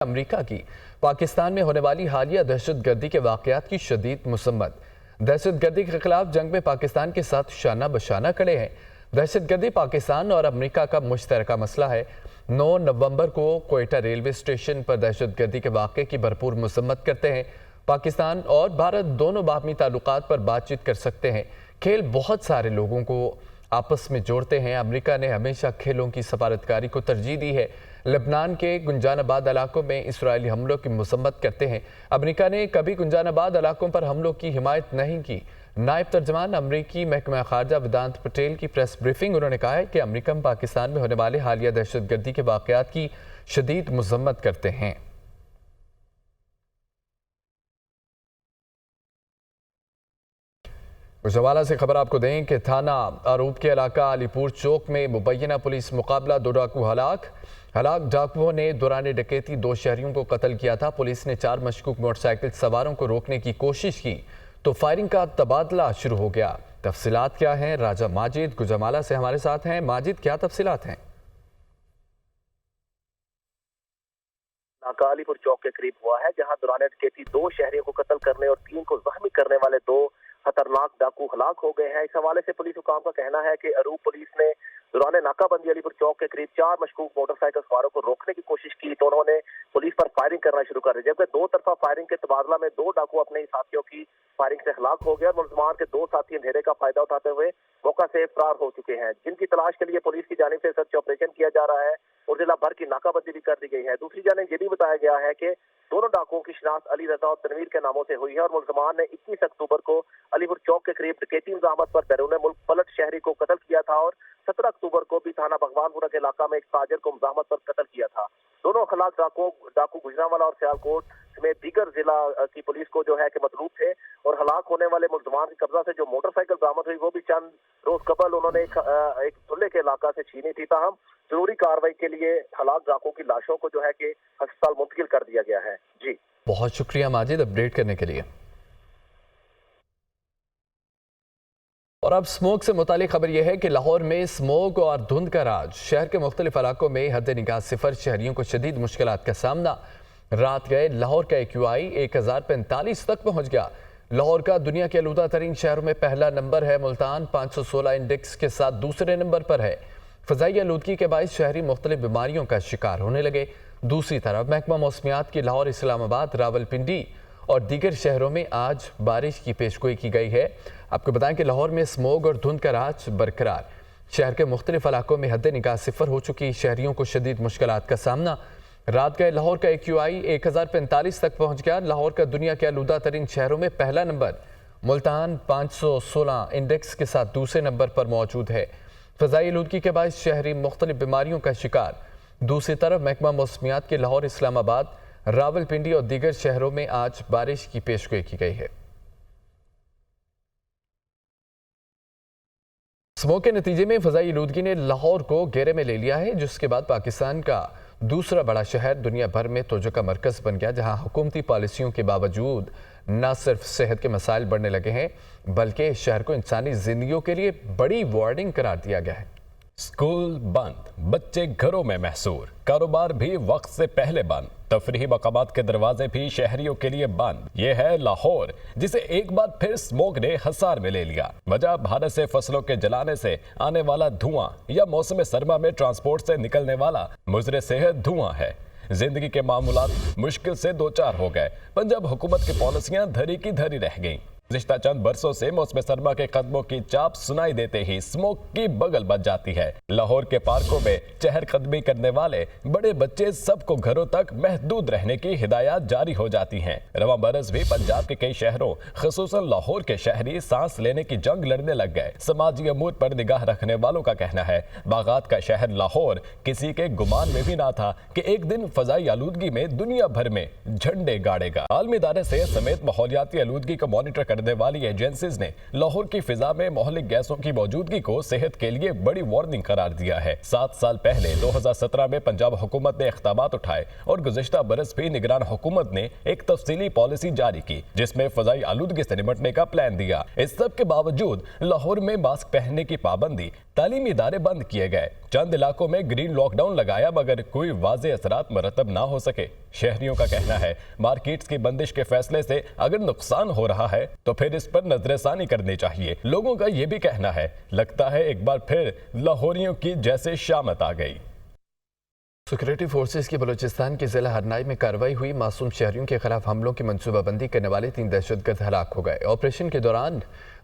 America की पाकिस्तान में होने वाली हालिया दहशतगर्दी के वाकयात की शदीद मुसम्मत। दहशतगर्दी के खिलाफ जंग में पाकिस्तान के साथ शाना बशाना खड़े हैं। दहशतगर्दी पाकिस्तान और अमेरिका का मुश्तरका मसला है। 9 नवंबर को कोयटा रेलवे स्टेशन पर दहशतगर्दी के वाक़े की भरपूर मुसम्मत करते हैं। पाकिस्तान और भारत दोनों बाहमी ताल्लुकात पर बातचीत कर सकते हैं। खेल बहुत सारे लोगों को आपस में जोड़ते हैं। अमेरिका ने हमेशा खेलों की सफारतकारी को तरजीह दी है। लेबनान के गुंजानाबाद इलाकों में इसराइली हमलों की मुसम्मत करते हैं। अमेरिका ने कभी गुंजानाबाद इलाकों पर हमलों की हिमायत नहीं की। नायब तर्जमान अमरीकी महकमा खारजा वेदांत पटेल की प्रेस ब्रीफिंग, उन्होंने कहा है कि अमेरिका पाकिस्तान में होने वाले हालिया दहशतगर्दी के वाकयात की शदीद मुसम्मत करते हैं। उस हवाला से खबर आपको दें कि थाना आरूप के इलाका अलीपुर चौक में मुबैना पुलिस मुकाबला, 2 डाकू हलाक डाकुओं ने दौरान डकैती 2 शहरियों को कत्ल किया था। पुलिस ने 4 मशकूक मोटरसाइकिल सवारों को रोकने की कोशिश की तो फायरिंग का तबादला शुरू हो गया। तफसीलात क्या हैं? राजा माजिद गुजरामाला से हमारे साथ हैं। माजिद, क्या तफसीलात हैं? अलीपुर चौक के करीब हुआ है, जहां दौरान डकैती 2 शहरियों को कत्ल करने और 3 को जख्मी करने वाले 2 खतरनाक डाकू हलाक हो गए हैं। इस हवाले से पुलिस हुकाम का कहना है कि अरूप पुलिस ने दौरान नाकाबंदी अलीपुर चौक के करीब 4 मशकूक मोटरसाइकिल सवारों को रोकने की कोशिश की तो उन्होंने पुलिस पर फायरिंग करना शुरू कर दी, जबकि 2 तरफा फायरिंग के तबादला में 2 डाकू अपने ही साथियों की फायरिंग से हलाक हो गए और मुलजमान के 2 साथी अंधेरे का फायदा उठाते हुए मौका से फरार हो चुके हैं, जिनकी तलाश के लिए पुलिस की जानिब से सर्च ऑपरेशन किया जा रहा है और जिला भर की नाकाबंदी भी कर दी गई है। दूसरी जानिब ये भी बताया गया है कि दोनों डाकुओं की शिनाख्त अली रजा और तनवीर के नामों से हुई है और मुलजमान ने 21 अक्टूबर को अलीपुर चौक के करीब डकैती मुजाहमत पर बैरून मुल्क पलट शहरी को कत्ल किया था और 17 अक्टूबर को भी थाना भगवानपुरा के इलाका में एक ताजर को मुजाहमत पर कत्ल किया था। दोनों हलाक डाकू गुजरांवाला और सियालकोट समेत दीगर जिला की पुलिस को जो है कि मतलूब थे और हलाक होने वाले मुलजमान के कब्जा से जो मोटरसाइकिल बरामद हुई वो भी चंद रोज कबल उन्होंने एक धुल्ले के इलाका से छीनी थी। ताहम जरूरी कार्रवाई के लिए हलाक डाकुओं की लाशों को जो है कि अस्पताल मुंतकिल कर दिया गया है। जी, बहुत शुक्रिया माजिद अपडेट करने के लिए। और अब स्मोक से मुतालिक खबर यह है कि लाहौर में स्मोक और धुंध का राज। शहर के मुख्तलिफ इलाकों में हद निगाह सिफर, शहरियों को शदीद मुश्किलात का सामना। रात गए लाहौर का AQI 1045 तक पहुंच गया। लाहौर का दुनिया के आलूदा तरीन शहरों में पहला नंबर है। मुल्तान 516 इंडेक्स के साथ दूसरे नंबर पर है। फ़ज़ाई आलूदगी के बायस शहरी मुख्तलिफ बीमारियों का शिकार होने लगे। दूसरी तरफ महकमा मौसमियात की लाहौर, इस्लामाबाद, रावलपिंडी और दीगर शहरों में आज बारिश की पेशगोई की गई है। आपको बताएं कि लाहौर में स्मोग और धुंध का राज बरकरार। शहर के मुख्तलिफ इलाकों में हद निगाह सिफर हो चुकी, शहरियों को शदीद मुश्किलात का सामना। रात गए लाहौर का AQI 1045 तक पहुंच गया। लाहौर का दुनिया के आलूदा तरीन शहरों में पहला नंबर। मुल्तान 516 इंडेक्स के साथ दूसरे नंबर पर मौजूद है। फ़ज़ाई आलूदगी के बाद शहरी मुख्तलिफ बीमारियों का शिकार। दूसरी तरफ महकमा मौसमियात के लाहौर, इस्लामाबाद, रावलपिंडी और दीगर शहरों में आज बारिश की पेशगोई की गई है। स्मोक के नतीजे में फ़ज़ाई आलूदगी ने लाहौर को घेरे में ले लिया है, जिसके बाद पाकिस्तान का दूसरा बड़ा शहर दुनिया भर में तवज्जो का मरकज़ बन गया, जहां हुकूमती पॉलिसियों के बावजूद न सिर्फ सेहत के मसाइल बढ़ने लगे हैं बल्कि शहर को इंसानी जिंदगियों के लिए बड़ी वार्निंग करार दिया गया है। स्कूल बंद, बच्चे घरों में महसूर, कारोबार भी वक्त से पहले बंद, तफरीही मकामात के दरवाजे भी शहरियों के लिए बंद। ये है लाहौर, जिसे एक बार फिर स्मोक ने हसार में ले लिया। वजह भारत से फसलों के जलाने से आने वाला धुआं या मौसम सरमा में ट्रांसपोर्ट से निकलने वाला मुज़र सेहत धुआं है। जिंदगी के मामूलात मुश्किल से 2-4 हो गए। पंजाब हुकूमत की पॉलिसियां धरी की धरी रह गईं। गुज़िश्ता चंद बरसों से मौसम सरमा के कदमों की चाप सुनाई देते ही स्मोक की बगल बच जाती है। लाहौर के पार्कों में चहर कदमी करने वाले बड़े बच्चे सबको घरों तक महदूद रहने की हिदायत जारी हो जाती हैं। रवां बरस भी पंजाब के कई शहरों खसूसन लाहौर के शहरी सांस लेने की जंग लड़ने लग गए। समाजी अमूर पर निगाह रखने वालों का कहना है बागात का शहर लाहौर किसी के गुमान में भी ना था कि एक दिन फ़ज़ाई आलूदगी में दुनिया भर में झंडे गाड़ेगा। आलमी इदारे सेहत समेत माहौलियाती आलूदगी को मॉनिटर करने वाली एजेंसीज ने लाहौर की फिजा में महलिक गैसों की मौजूदगी को सेहत के लिए बड़ी वार्निंग करार दिया है। 7 साल पहले 2017 में पंजाब हुकूमत ने इक़दामात उठाए और गुज़िश्ता बरस भी निगरान हुकूमत ने एक तफसीली पॉलिसी जारी की, जिसमें फ़ज़ाई आलूदगी से निपटने का प्लान दिया। इस सब के बावजूद लाहौर में मास्क पहनने की पाबंदी, तालीमी इदारे बंद किए गए। चंद इलाकों में ग्रीन लॉकडाउन लगाया मगर कोई वाज़ेह असरात मरतब ना हो सके। शहरियों का कहना है मार्केट्स की बंदिश के फैसले से अगर नुकसान हो रहा है तो फिर इस पर नजरसानी करनी चाहिए। लोगों का ये भी कहना है लगता है एक बार फिर लाहौरियों की जैसे शामत आ गई। सिक्योरिटी फोर्सेस की बलूचिस्तान के जिला हरनाई में कार्रवाई हुई। मासूम शहरियों के खिलाफ हमलों की मंसूबाबंदी करने वाले 3 दहशतगर्द हलाक हो गए। ऑपरेशन के दौरान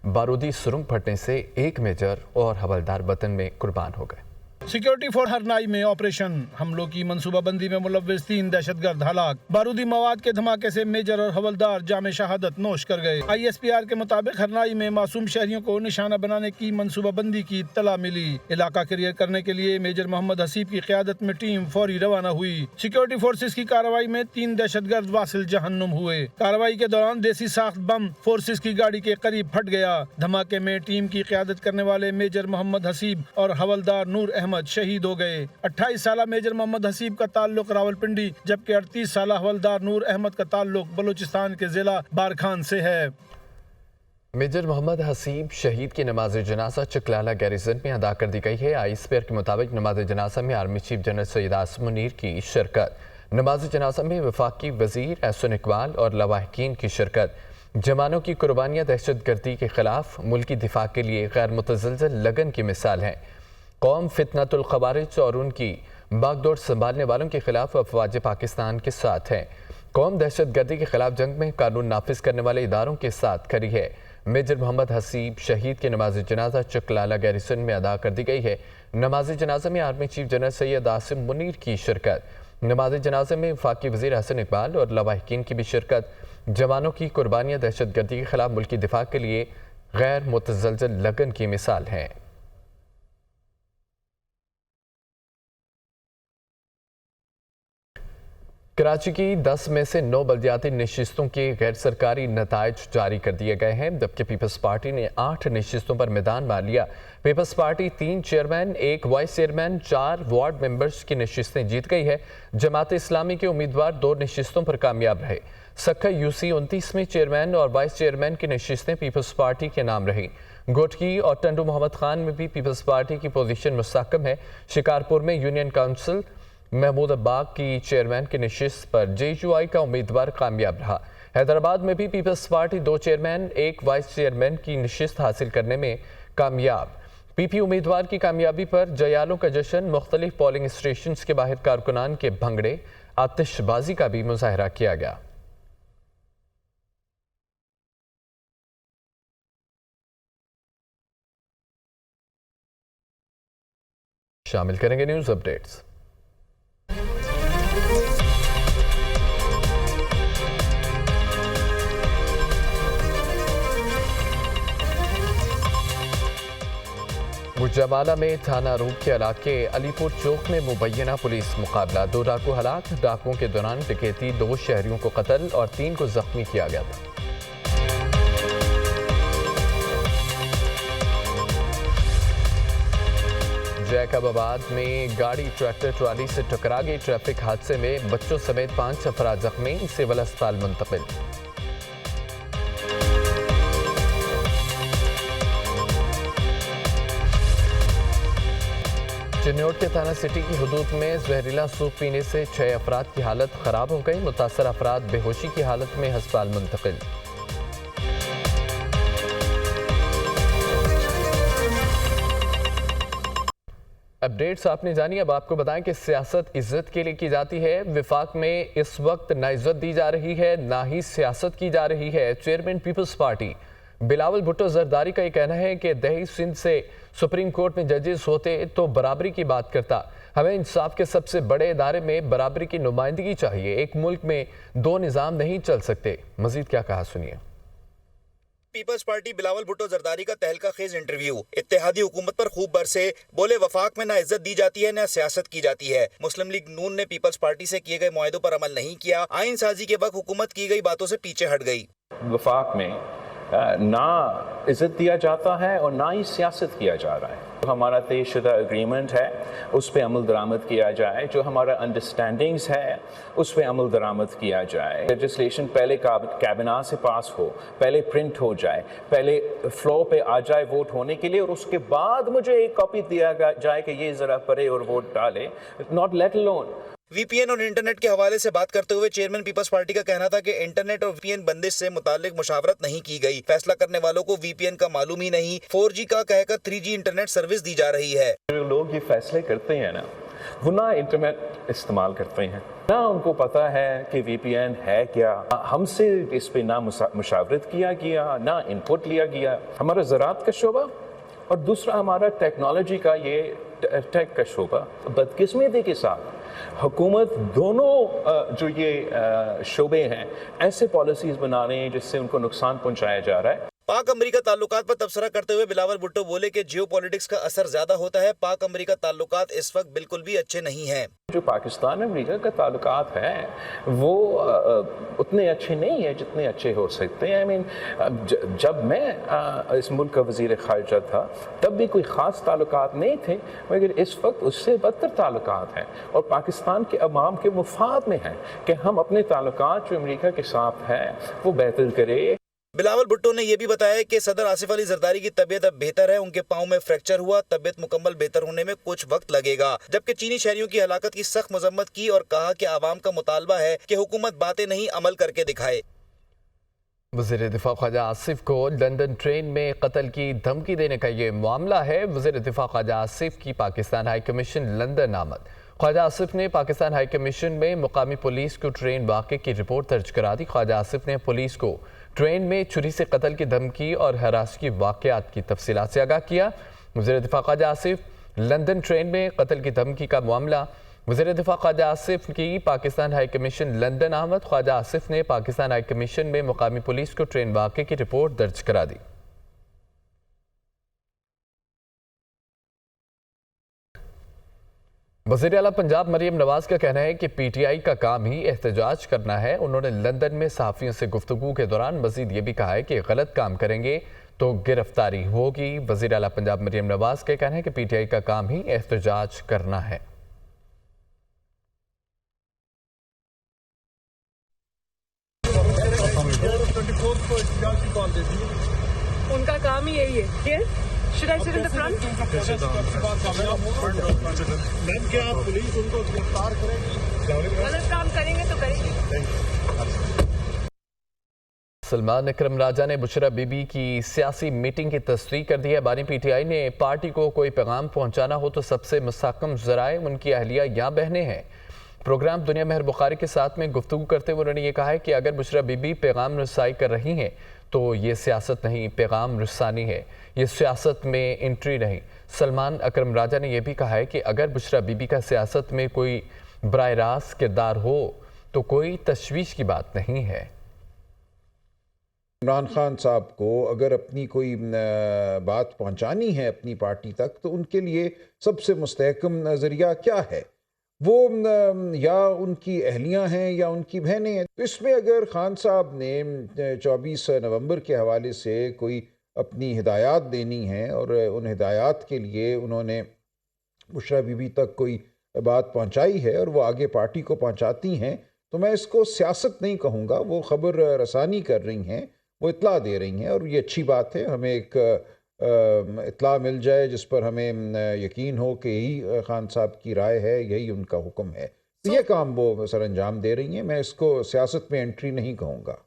बारूदी सुरंग फटने से एक मेजर और हवलदार वतन में कुर्बान हो गए। सिक्योरिटी फोर्स हरनाई में ऑपरेशन हमलों की मंसूबाबंदी में मुलव्विस 3 दहशतगर्द हलाक। बारूदी मवाद के धमाके से मेजर और हवलदार जामे शहादत नोश कर गए। ISPR के मुताबिक हरनाई में मासूम शहरियों को निशाना बनाने की मंसूबाबंदी की इत्तला मिली। इलाका क्लियर करने के लिए मेजर मोहम्मद हसीब की क़यादत में टीम फौरी रवाना हुई। सिक्योरिटी फोर्सेस की कार्रवाई में 3 दहशतगर्द वासिल जहन्नुम हुए। कार्रवाई के दौरान देसी साख्त बम फोर्सेस की गाड़ी के करीब फट गया। धमाके में टीम की क़यादत करने वाले मेजर मोहम्मद हसीब और हवलदार नूर अहमद शहीद हो गए। 28 साल मेजर मोहम्मद हसीब का ताल्लुक रावलपिंडी जबकि 38 साल हवलदार नूर अहमद का ताल्लुक बलूचिस्तान के जिला बारखान से है। मेजर मोहम्मद हसीब शहीद की नमाज जनाजा चकलाला गैरिजन में अदा कर दी गई है। ISPR के मुताबिक नमाज जनाजा में army chief general Syed Asim Munir की शिरकत। नमाज जनाजा में वफाकी वजीर एहसन इकबाल और लवाहकीन की शिरकत। जवानों की कुर्बानियाँ दहशतगर्दी के खिलाफ मुल्की दिफा के लिए गैर मुतज़लज़ल लगन की मिसाल हैं। कौम फितनतुल ख़वारिज और उनकी बागडोर संभालने वालों के खिलाफ अफवाज पाकिस्तान के साथ है। कौम दहशतगर्दी के खिलाफ जंग में कानून नाफिज करने वाले इदारों के साथ खड़ी है। मेजर मोहम्मद हसीब शहीद की नमाज जनाजा चकलाला गैरिसन में अदा कर दी गई है। नमाज जनाजा में army chief general Syed Asim Munir की शिरकत। नमाज जनाजे में वफाकी वज़ीर एहसन इकबाल और लवाहकीन की भी शिरकत। जवानों की कुर्बानियाँ दहशतगर्दी के खिलाफ मुल्की दिफा के लिए गैर मुतज़लज़ल लगन की मिसाल हैं। कराची की 10 में से 9 बल्दियाती नशिस्तों के गैर सरकारी नताइज जारी कर दिए गए हैं, जबकि पीपल्स पार्टी ने 8 नशिस्तों पर मैदान मार लिया। Peoples Party 3 chairman, 1 vice chairman, 4 ward members की नशिस्तें जीत गई है। जमात इस्लामी के उम्मीदवार 2 नशिस्तों पर कामयाब रहे। सक्का यूसी 29वें चेयरमैन और वाइस चेयरमैन की नशिस्तें पीपल्स पार्टी के नाम रही। गोटकी और टंडू मोहम्मद खान में भी पीपल्स पार्टी की पोजीशन मुस्तहकम है। शिकारपुर में यूनियन काउंसिल महमूदाबाद की चेयरमैन की नशिस्त पर JUI का उम्मीदवार कामयाब रहा। हैदराबाद में भी Peoples Party 2 chairman, 1 vice chairman की नशिस्त हासिल करने में कामयाब। PP उम्मीदवार की कामयाबी पर जयालों का जश्न। मुख्तलिफ पोलिंग स्टेशन के बाहर कारकुनान के भंगड़े, आतिशबाजी का भी मुजाहरा किया गया। शामिल करेंगे न्यूज अपडेट्स। गुजरावाला में थाना रूप के इलाके अलीपुर चौक में मुबैना पुलिस मुकाबला। 2 डाकू हलाक। डाकुओं के दौरान डकैती, 2 शहरियों को कत्ल और 3 को जख्मी किया गया था। जैकबाबाद में गाड़ी ट्रैक्टर ट्राली से टकरा गई। ट्रैफिक हादसे में बच्चों समेत 5 अफराद जख्मी, सिविल अस्पताल मुंतकिल। चिन्नौट के थाना सिटी की हदूद में जहरीला सूप पीने से 6 अफराद की हालत खराब हो गई। मुतासर अफराद बेहोशी की हालत में अस्पताल मुंतकिल। अपडेट्स आपने जानी। अब आपको बताएं कि सियासत इज्जत के लिए की जाती है। विफाक में इस वक्त ना इज्जत दी जा रही है, ना ही सियासत की जा रही है। चेयरमैन पीपल्स पार्टी बिलावल भुट्टो जरदारी का ये कहना है कि दही सिंध से सुप्रीम कोर्ट में जजेस होते तो बराबरी की बात करता। हमें इंसाफ के सबसे बड़े इदारे में बराबरी की नुमाइंदगी चाहिए। एक मुल्क में 2 निज़ाम नहीं चल सकते। मजीद क्या कहा सुनिए। पीपल्स पार्टी बिलावल भुट्टो जरदारी का तहलका खेज इंटरव्यू। इत्तेहादी हुकूमत पर खूब बरसे, बोले वफाक में ना इज्जत दी जाती है ना सियासत की जाती है। मुस्लिम लीग नून ने पीपल्स पार्टी से किए गए मुआहदों पर अमल नहीं किया। आइन साजी के वक्त हुकूमत की गई बातों से पीछे हट गई। वफाक में ना इज्जत दिया जाता है और ना ही सियासत किया जा रहा है। हमारा तयशुदा एग्रीमेंट है उस पर अमल दरामद किया जाए, जो हमारा अंडरस्टैंडिंग्स है उस पर अमल दरामद किया जाए। लेजिस्लेशन पहले कैबिनेट से पास हो, पहले प्रिंट हो जाए, पहले फ्लोर पे आ जाए वोट होने के लिए, और उसके बाद मुझे एक कॉपी दिया जाए कि ये ज़रा पढ़े और वोट डाले, नॉट लेट अलोन। वीपीएन और इंटरनेट के हवाले से बात करते हुए चेयरमैन पीपल्स पार्टी का कहना था कि इंटरनेट और वीपीएन बंदिश से मुतालिक मुशावरत नहीं की गई। फैसला करने वालों को वीपीएन का मालूम ही नहीं, 4G का कहकर 3G इंटरनेट सर्विस दी जा रही है। जो लोग ये फैसले करते हैं ना, वो ना इंटरनेट इस्तेमाल करते हैं, ना उनको पता है कि वीपीएन है क्या। हमसे इस पे ना मुशावरत किया गया, ना इनपुट लिया गया। हमारा ज़राअत का शोबा और दूसरा हमारा टेक्नोलॉजी का ये टेक का शोबा, बदकिस्मती के साथ हुकूमत दोनों जो ये शोबे हैं ऐसे पॉलिसीज़ बना रहे हैं जिससे उनको नुकसान पहुंचाया जा रहा है। पाक अमेरिका ताल्लुकात पर तबसरा करते हुए बिलावल भुट्टो बोले कि जियोपॉलिटिक्स का असर ज्यादा होता है। पाक अमेरिका ताल्लुकात इस वक्त बिल्कुल भी अच्छे नहीं हैं। जो पाकिस्तान अमेरिका का ताल्लुकात है वो उतने अच्छे नहीं है जितने अच्छे हो सकते हैं। आई मीन जब मैं इस मुल्क का वज़ीर ख़ारिजा था तब भी कोई ख़ास ताल्लुकात नहीं थे, मगर इस वक्त उससे बदतर ताल्लुकात हैं और पाकिस्तान के अवाम के मुफाद में है कि हम अपने ताल्लुकात जो अमेरिका के साथ हैं वो बेहतर करें। बिलावल भुट्टो ने यह भी बताया कि सदर आसिफ अली जरदारी की तबीयत अब बेहतर है। उनके पांव में फ्रैक्चर हुआ, तबीयत मुकम्मल बेहतर होने में कुछ वक्त लगेगा। जबकि चीनी शहरियों की हलाकत की सख्त मजम्मत की और कहा कि आवाम का मुतालबा है कि हुकूमत बातें नहीं अमल करके दिखाए। वज़ीर दिफा ख्वाजा आसिफ को लंदन ट्रेन में कत्ल की धमकी देने का ये मामला है। वज़ीर दिफा ख्वाजा आसिफ की पाकिस्तान हाई कमीशन लंदन आमद। ख्वाजा आसिफ ने पाकिस्तान हाई कमीशन में मुकामी पुलिस को ट्रेन वाक़े की रिपोर्ट दर्ज करा दी। ख्वाजा आसिफ ने पुलिस को ट्रेन में छुरी से कत्ल की धमकी और हरास की वाक़यात की तफसीलात से आगाह किया। वज़ीर दिफा ख्वाजा आसिफ लंदन ट्रेन में कत्ल की धमकी का मामला। वज़ीर दिफा ख्वाजा आसिफ की पाकिस्तान हाई कमीशन लंदन आमद। ख्वाजा आसिफ ने पाकिस्तान हाई कमीशन में मुकामी पुलिस को ट्रेन वाक़े की रिपोर्ट दर्ज करा दी। वज़ीर आला पंजाब मरीम नवाज का कहना है कि पीटीआई का काम ही एहतजाज करना है। उन्होंने लंदन में सहाफ़ियों से गुफ्तगू के दौरान मज़ीद ये भी कहा है कि गलत काम करेंगे तो गिरफ्तारी होगी। वज़ीर आला पंजाब मरीम नवाज का कहना है कि पीटीआई का काम ही एहतजाज करना है। उनका काम ही यही है। Should I sit in the front? Ma'am क्या पुलिस उनको गिरफ्तार करेगी? गलत काम करेंगे तो करेगी। सलमान अकरम राजा ने बुशरा बीबी की सियासी मीटिंग की तस्दीक कर दी है। बानी पीटीआई ने पार्टी को कोई पैगाम पहुंचाना हो तो सबसे मुस्तहकम ज़राए उनकी अहलिया या बहनें हैं। प्रोग्राम दुनिया मेहर बुखारी के साथ में गुफ्तगू करते हुए उन्होंने ये कहा है कि अगर बुशरा बीबी पैगाम रसाई कर रही हैं तो ये सियासत नहीं, पैगाम रसानी है, ये सियासत में एंट्री नहीं। सलमान अकरम राजा ने यह भी कहा है कि अगर बुशरा बीबी का सियासत में कोई बराह रास्त किरदार हो तो कोई तशवीश की बात नहीं है। इमरान खान साहब को अगर अपनी कोई बात पहुंचानी है अपनी पार्टी तक तो उनके लिए सबसे मुस्तहकम नज़रिया क्या है? वो या उनकी अहलियां हैं या उनकी बहनें हैं। तो इसमें अगर खान साहब ने 24 नवंबर के हवाले से कोई अपनी हिदायत देनी है और उन हिदायत के लिए उन्होंने बुशरा बीबी तक कोई बात पहुंचाई है और वो आगे पार्टी को पहुंचाती हैं तो मैं इसको सियासत नहीं कहूँगा। वो ख़बर रसानी कर रही हैं, वो इत्ला दे रही हैं और ये अच्छी बात है। हमें एक इत्ला मिल जाए जिस पर हमें यकीन हो कि यही खान साहब की राय है, यही उनका हुक्म है, तो ये काम वो सर अंजाम दे रही हैं। मैं इसको सियासत में एंट्री नहीं कहूँगा।